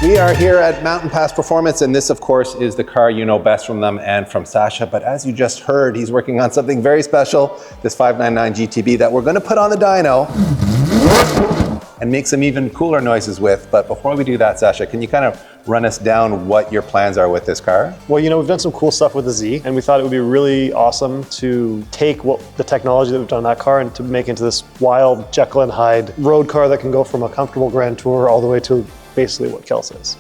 We are here at Mountain Pass Performance, and this, of course, is the car you know best from them and from Sasha. But as you just heard, he's working on something very special, this 599 GTB that we're going to put on the dyno and make some even cooler noises with. But before we do that, Sasha, can you kind of run us down what your plans are with this car? Well, you know, we've done some cool stuff with the Z, and we thought it would be really awesome to take the technology that we've done in that car and to make into this wild Jekyll and Hyde road car that can go from a comfortable Grand Tour all the way to basically what Kels is.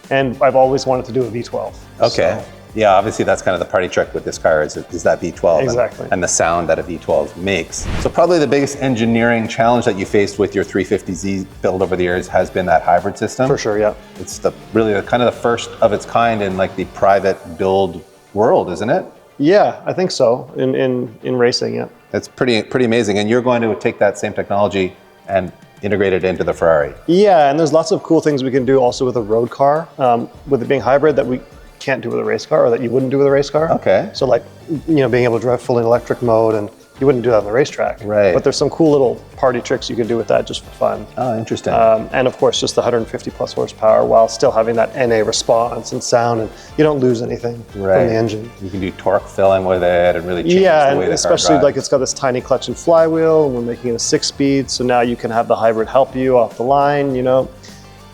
And I've always wanted to do a V12. Okay. So. Yeah, obviously that's kind of the party trick with this car is that V12 exactly. and the sound that a V12 makes. So probably the biggest engineering challenge that you faced with your 350Z build over the years has been that hybrid system. For sure, yeah. It's really kind of the first of its kind in like the private build world, isn't it? Yeah, I think so, in racing, yeah. It's pretty amazing. And you're going to take that same technology and integrate it into the Ferrari. Yeah, and there's lots of cool things we can do also with a road car, with it being hybrid that we can't do with a race car, or that you wouldn't do with a race car. Okay. So like, you know, being able to drive fully electric mode, and you wouldn't do that on the racetrack. Right. But there's some cool little party tricks you can do with that just for fun. Oh, interesting. And of course, just the 150 plus horsepower while still having that NA response and sound, and you don't lose anything from the engine. You can do torque filling with it and really change the way the car drives. Especially like it's got this tiny clutch and flywheel, and we're making it a 6-speed, so now you can have the hybrid help you off the line, you know.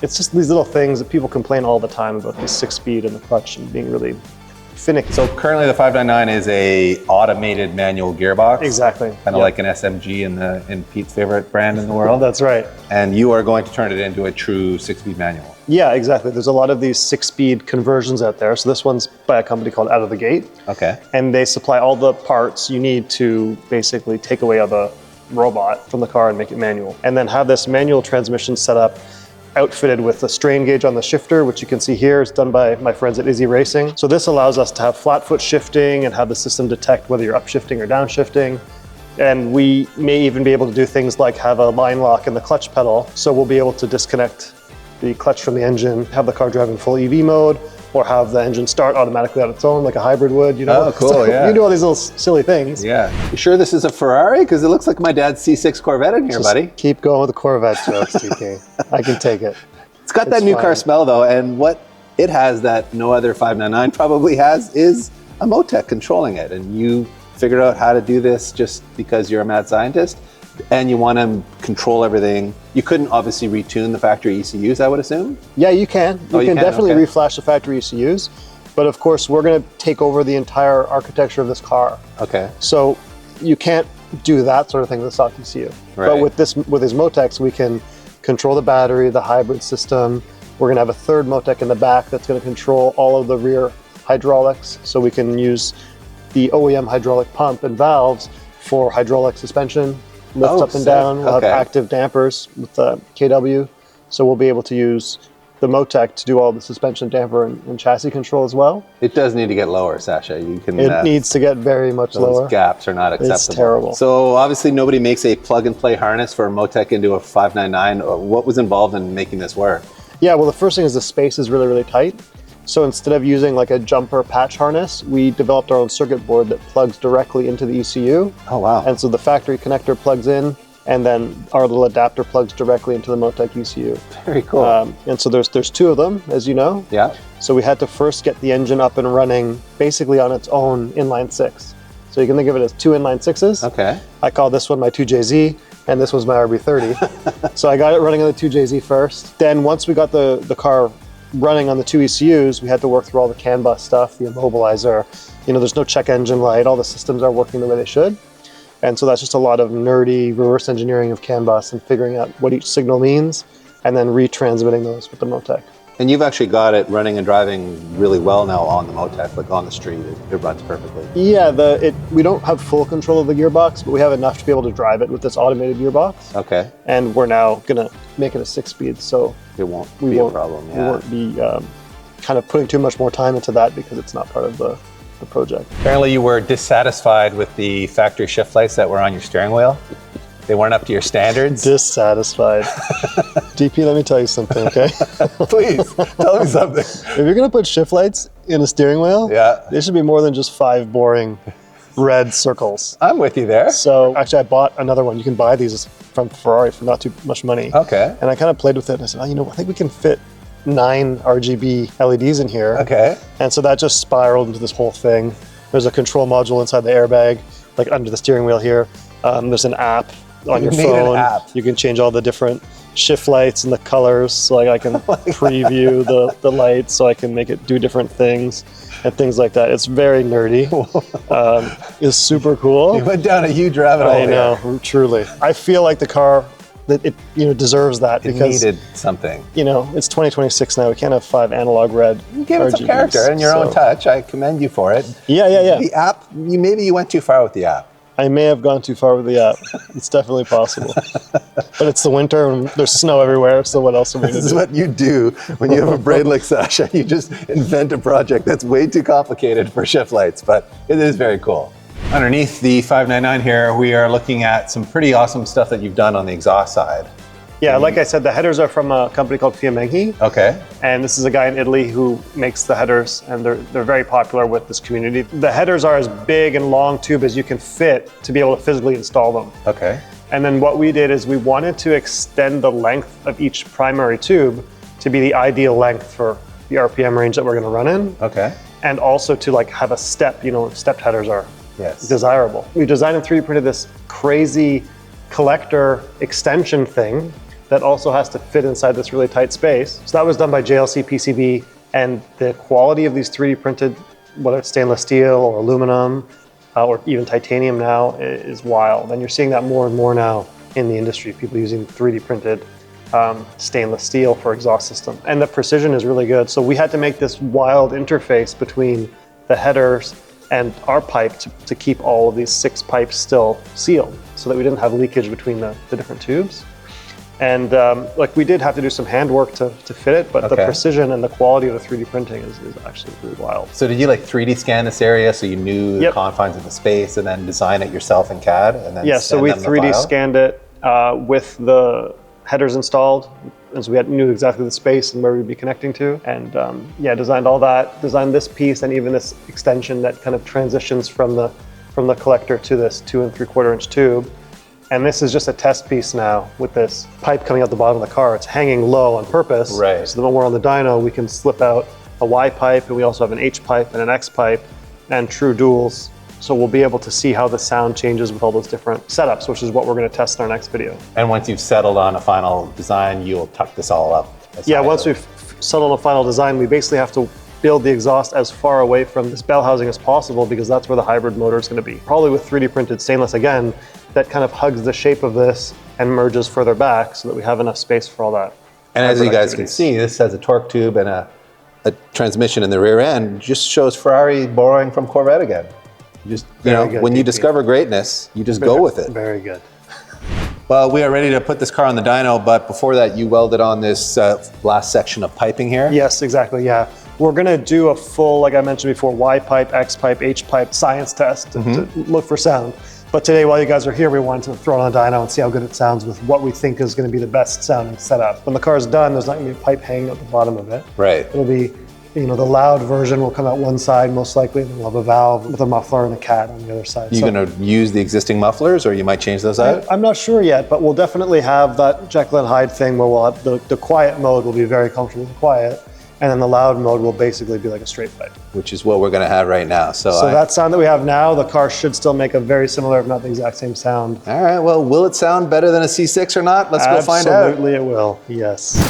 It's just these little things that people complain all the time about, the 6-speed and the clutch and being really finicky. So currently the 599 is a automated manual gearbox. Exactly. Kind of like an SMG in Pete's favorite brand in the world. That's right. And you are going to turn it into a true 6-speed manual. Yeah, exactly. There's a lot of these 6-speed conversions out there. So this one's by a company called Out of the Gate. Okay. And they supply all the parts you need to basically take away the robot from the car and make it manual. And then have this manual transmission set up, outfitted with a strain gauge on the shifter, which you can see here is done by my friends at Easy Racing. So this allows us to have flat foot shifting and have the system detect whether you're upshifting or downshifting. And we may even be able to do things like have a line lock in the clutch pedal. So we'll be able to disconnect the clutch from the engine, have the car drive in full EV mode, or have the engine start automatically on its own like a hybrid would, you know? Oh, cool, so yeah. You can do all these little silly things. Yeah. You sure this is a Ferrari? Because it looks like my dad's C6 Corvette in here, buddy. Keep going with the Corvette jokes, TK. I can take it. It's got that new car smell though, and what it has that no other 599 probably has is a Motech controlling it. And you figured out how to do this just because you're a mad scientist and you want to control everything. You couldn't obviously retune the factory ECUs, I would assume? Yeah, you can. You can definitely reflash the factory ECUs. But of course, we're going to take over the entire architecture of this car. Okay. So you can't do that sort of thing with a stock ECU. Right. But with these Motechs, we can control the battery, the hybrid system. We're going to have a third Motec in the back that's going to control all of the rear hydraulics. So we can use the OEM hydraulic pump and valves for hydraulic suspension, lift up and down. We'll have active dampers with the KW. So we'll be able to use the Motec to do all the suspension damper and chassis control as well. It does need to get lower, Sasha. You can. It needs to get very much lower. Those gaps are not acceptable. It's terrible. So obviously nobody makes a plug-and-play harness for a Motec into a 599. What was involved in making this work? Yeah, well, the first thing is the space is really, really tight. So instead of using like a jumper patch harness, we developed our own circuit board that plugs directly into the ECU. Oh, wow. And so the factory connector plugs in, and then our little adapter plugs directly into the Motec ECU. Very cool. And so there's two of them, as you know. Yeah. So we had to first get the engine up and running basically on its own inline 6. So you can think of it as 2 inline 6s. Okay. I call this one my 2JZ, and this was my RB30. So I got it running on the 2JZ first. Then once we got the car running on the 2 ECUs, we had to work through all the CAN bus stuff, the immobilizer. You know, there's no check engine light. All the systems are working the way they should. And so that's just a lot of nerdy reverse engineering of CAN bus and figuring out what each signal means and then retransmitting those with the Motec. And you've actually got it running and driving really well now on the Motec, like on the street. It runs perfectly. Yeah, we don't have full control of the gearbox, but we have enough to be able to drive it with this automated gearbox. Okay. And we're now gonna make it a 6-speed, so it won't be a problem. Yeah. We won't be kind of putting too much more time into that because it's not part of the project. Apparently you were dissatisfied with the factory shift lights that were on your steering wheel. They weren't up to your standards. Dissatisfied. DP, let me tell you something, okay? Please, tell me something. If you're gonna put shift lights in a steering wheel, they should be more than just 5 boring red circles. I'm with you there. So actually I bought another one. You can buy these from Ferrari for not too much money. Okay. And I kind of played with it and I said, oh, you know, I think we can fit 9 RGB LEDs in here. Okay. And so that just spiraled into this whole thing. There's a control module inside the airbag, like under the steering wheel here. There's an app on your phone. An app. You can change all the different shift lights and the colors. So like I can preview the lights, so I can make it do different things and things like that. It's very nerdy. It's super cool. You went down a huge rabbit hole. I know, truly. I feel like the car, that it deserves that, because needed something. It's 2026 now. We can't have 5 analog red. You gave it some RGBs, character and your own touch. I commend you for it. Yeah. The app, maybe you went too far with the app. I may have gone too far with the app. It's definitely possible. But it's the winter and there's snow everywhere, so what else are we going to do? This is what you do when you have a braid like Sasha. You just invent a project that's way too complicated for shift lights, but it is very cool. Underneath the 599 here, we are looking at some pretty awesome stuff that you've done on the exhaust side. Yeah, like I said, the headers are from a company called Fiamenghi. Okay. And this is a guy in Italy who makes the headers, and they're very popular with this community. The headers are as big and long tube as you can fit to be able to physically install them. Okay. And then what we did is we wanted to extend the length of each primary tube to be the ideal length for the RPM range that we're going to run in. Okay. And also to like have a step, stepped headers are Yes. desirable. We designed and 3D printed this crazy collector extension thing that also has to fit inside this really tight space. So that was done by JLC PCB, and the quality of these 3D printed, whether it's stainless steel or aluminum or even titanium now, is wild. And you're seeing that more and more now in the industry, people using 3D printed stainless steel for exhaust system. And the precision is really good. So we had to make this wild interface between the headers and our pipe to keep all of these 6 pipes still sealed, so that we didn't have leakage between the different tubes. And we did have to do some handwork to fit it, but the precision and the quality of the 3D printing is actually really wild. So did you 3D scan this area so you knew the confines of the space, and then design it yourself in CAD? And then so we 3D scanned it with the headers installed, and so we knew exactly the space and where we'd be connecting to, and designed all that, designed this piece, and even this extension that kind of transitions from the collector to this 2 3/4 inch tube. And this is just a test piece now with this pipe coming out the bottom of the car. It's hanging low on purpose. Right. So that when we're on the dyno, we can slip out a Y pipe, and we also have an H pipe and an X pipe and true duals. So we'll be able to see how the sound changes with all those different setups, which is what we're going to test in our next video. And once you've settled on a final design, you'll tuck this all up. Yeah, once we've settled on a final design, we basically have to build the exhaust as far away from this bell housing as possible, because that's where the hybrid motor is going to be. Probably with 3D printed stainless again, that kind of hugs the shape of this and merges further back so that we have enough space for all that. And as you guys can see, this has a torque tube and a transmission in the rear end. Just shows Ferrari borrowing from Corvette again. Just, when you discover greatness, you just go with it. Very good. Well, we are ready to put this car on the dyno, but before that, you welded on this last section of piping here. Yes, exactly, yeah. We're gonna do a full, like I mentioned before, Y pipe, X pipe, H pipe science test to look for sound. But today, while you guys are here, we wanted to throw it on a dyno and see how good it sounds with what we think is gonna be the best sounding setup. When the car's done, there's not gonna be a pipe hanging at the bottom of it. Right. It'll be, the loud version will come out one side most likely, and then we'll have a valve with a muffler and a cat on the other side. You're gonna use the existing mufflers, or you might change those out? I'm not sure yet, but we'll definitely have that Jekyll and Hyde thing where we'll have the quiet mode will be very comfortable with quiet, and then the loud mode will basically be like a straight pipe. Which is what we're gonna have right now. So that sound that we have now, the car should still make a very similar, if not the exact same sound. All right, well, will it sound better than a C6 or not? Let's go find out. Absolutely it will, yes.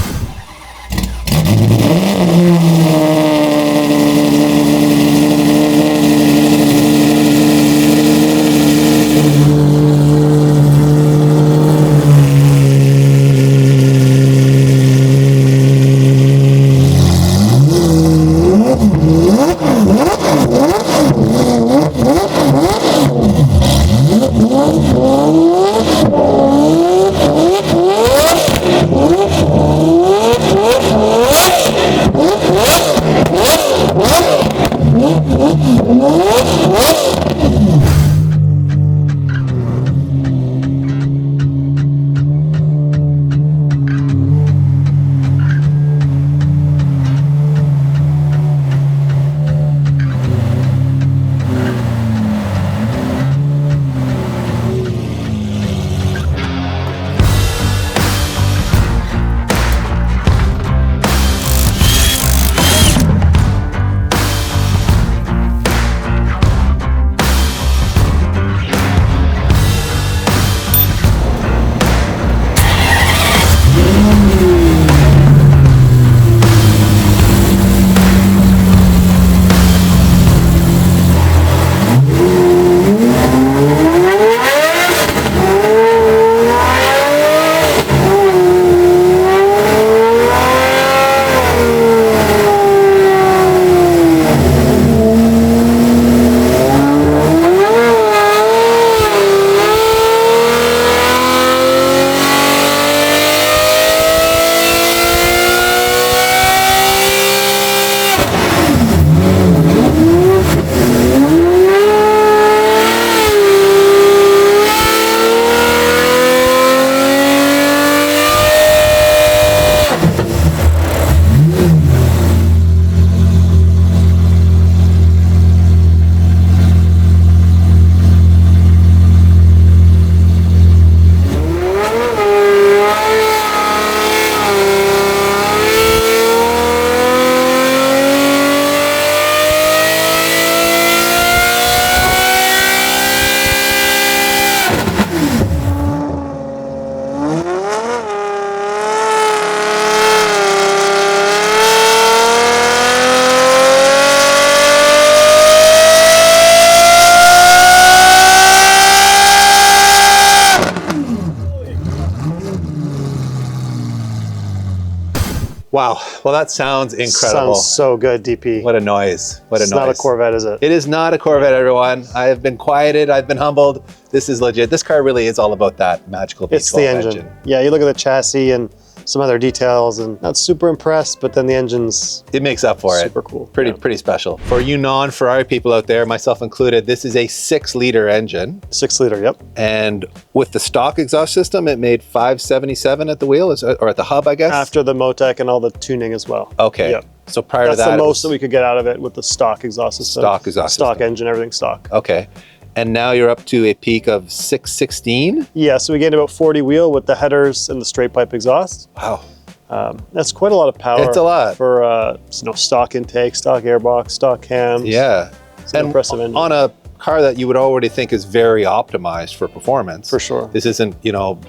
Wow. Well, that sounds incredible. Sounds so good, DP. What a noise. What a noise. It's not a Corvette, is it? It is not a Corvette, everyone. I have been quieted. I've been humbled. This is legit. This car really is all about that magical V12 It's the engine. Yeah, you look at the chassis and some other details and not super impressed, but then the engine's it makes up for it. Super cool. Pretty special. For you non-Ferrari people out there, myself included, this is a 6-liter engine. 6-liter, yep. And with the stock exhaust system, it made 577 at the wheel, or at the hub, I guess? After the Motec and all the tuning as well. Okay. Yep. So prior to that, that's the most that we could get out of it with the stock exhaust system. Stock exhaust Stock system. engine, everything stock. Okay. And now you're up to a peak of 616? Yeah, so we gained about 40 wheel with the headers and the straight pipe exhaust. Wow. That's quite a lot of power. It's a lot. For stock intake, stock airbox, stock cams. Yeah. It's an impressive engine. On a car that you would already think is very optimized for performance. For sure. This isn't,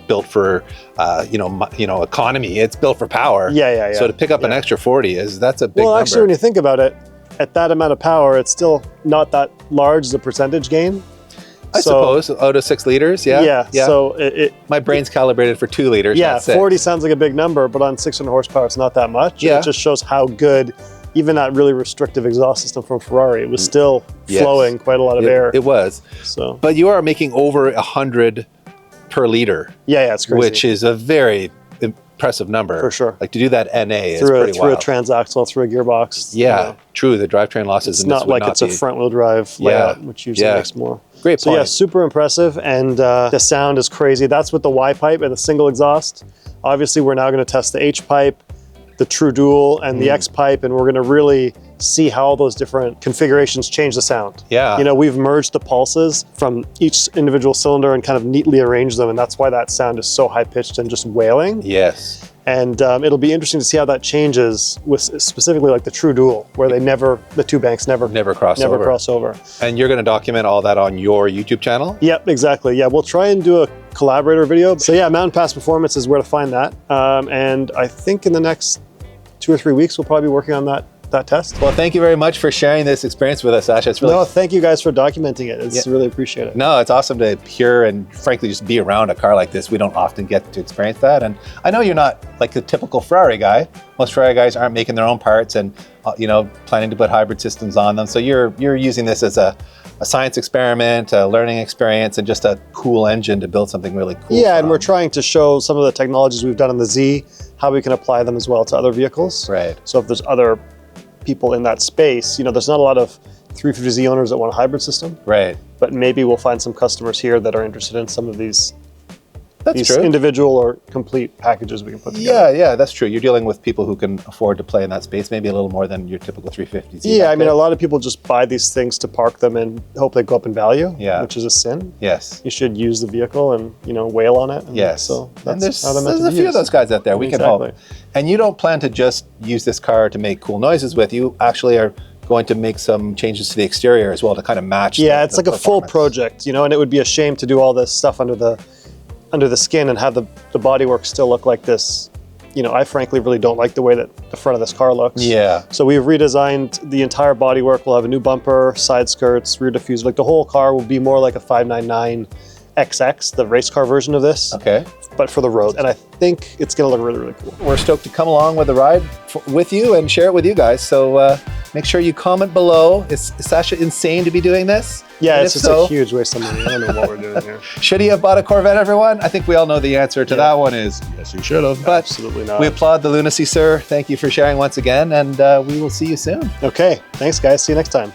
built for, economy. It's built for power. Yeah. So to pick up an extra 40 that's a big number. Well, actually, when you think about it, at that amount of power, it's still not that large as a percentage gain. I suppose out of 6 liters, yeah. So my brain's calibrated for 2 liters. Yeah, not 6. 40 sounds like a big number, but on 600 horsepower, it's not that much. Yeah. It just shows how good, even that really restrictive exhaust system from Ferrari, it was still flowing quite a lot of air. It was. So, but you are making over 100 per liter. Yeah, it's crazy. Which is a very impressive number. For sure. Like to do that NA is pretty wild. Through a transaxle, through a gearbox. Yeah, true. The drivetrain losses. It's not like it's a front-wheel drive layout, which usually makes more. Great point. So yeah, super impressive, and the sound is crazy. That's with the Y pipe and the single exhaust. Obviously, we're now going to test the H pipe, the true dual, and the X pipe, and we're going to really see how all those different configurations change the sound. Yeah. We've merged the pulses from each individual cylinder and kind of neatly arranged them, and that's why that sound is so high-pitched and just wailing. Yes. And it'll be interesting to see how that changes with specifically like the true dual, where the two banks never cross over. And you're going to document all that on your YouTube channel? Yep, exactly. Yeah, we'll try and do a collaborator video. So yeah, Mountain Pass Performance is where to find that. And I think in the next 2 or 3 weeks, we'll probably be working on that test. Well, thank you very much for sharing this experience with us, Sasha. It's really No, thank you guys for documenting it. It's really appreciate it. No, it's awesome to hear and frankly just be around a car like this. We don't often get to experience that. And I know you're not like the typical Ferrari guy. Most Ferrari guys aren't making their own parts and planning to put hybrid systems on them. So you're using this as a science experiment, a learning experience, and just a cool engine to build something really cool. Yeah, and we're trying to show some of the technologies we've done on the Z, how we can apply them as well to other vehicles. Right. So if there's other people in that space, there's not a lot of 350Z owners that want a hybrid system. Right. But maybe we'll find some customers here that are interested in some of these true. Individual or complete packages we can put together. Yeah, that's true. You're dealing with people who can afford to play in that space, maybe a little more than your typical 350Z. Yeah, I mean, a lot of people just buy these things to park them and hope they go up in value, which is a sin. Yes. You should use the vehicle and, wail on it. And yes. So and that's how they're meant to be there's a few of those guys out there. We can Exactly. hope. And you don't plan to just use this car to make cool noises with. You actually are going to make some changes to the exterior as well to kind of match. Yeah, it's like a full project, and it would be a shame to do all this stuff under the skin and have the bodywork still look like this. I frankly really don't like the way that the front of this car looks. Yeah. So we've redesigned the entire bodywork. We'll have a new bumper, side skirts, rear diffuser. Like the whole car will be more like a 599 XX, the race car version of this. Okay. But for the road. And I think it's going to look really, really cool. We're stoked to come along with the ride with you and share it with you guys. So make sure you comment below. Is Sasha insane to be doing this? Yeah, and it's just a huge waste of money. I don't know what we're doing here. Should he have bought a Corvette, everyone? I think we all know the answer to that one is yes, he should have. But absolutely not. We applaud the lunacy, sir. Thank you for sharing once again, and we will see you soon. Okay, thanks guys. See you next time.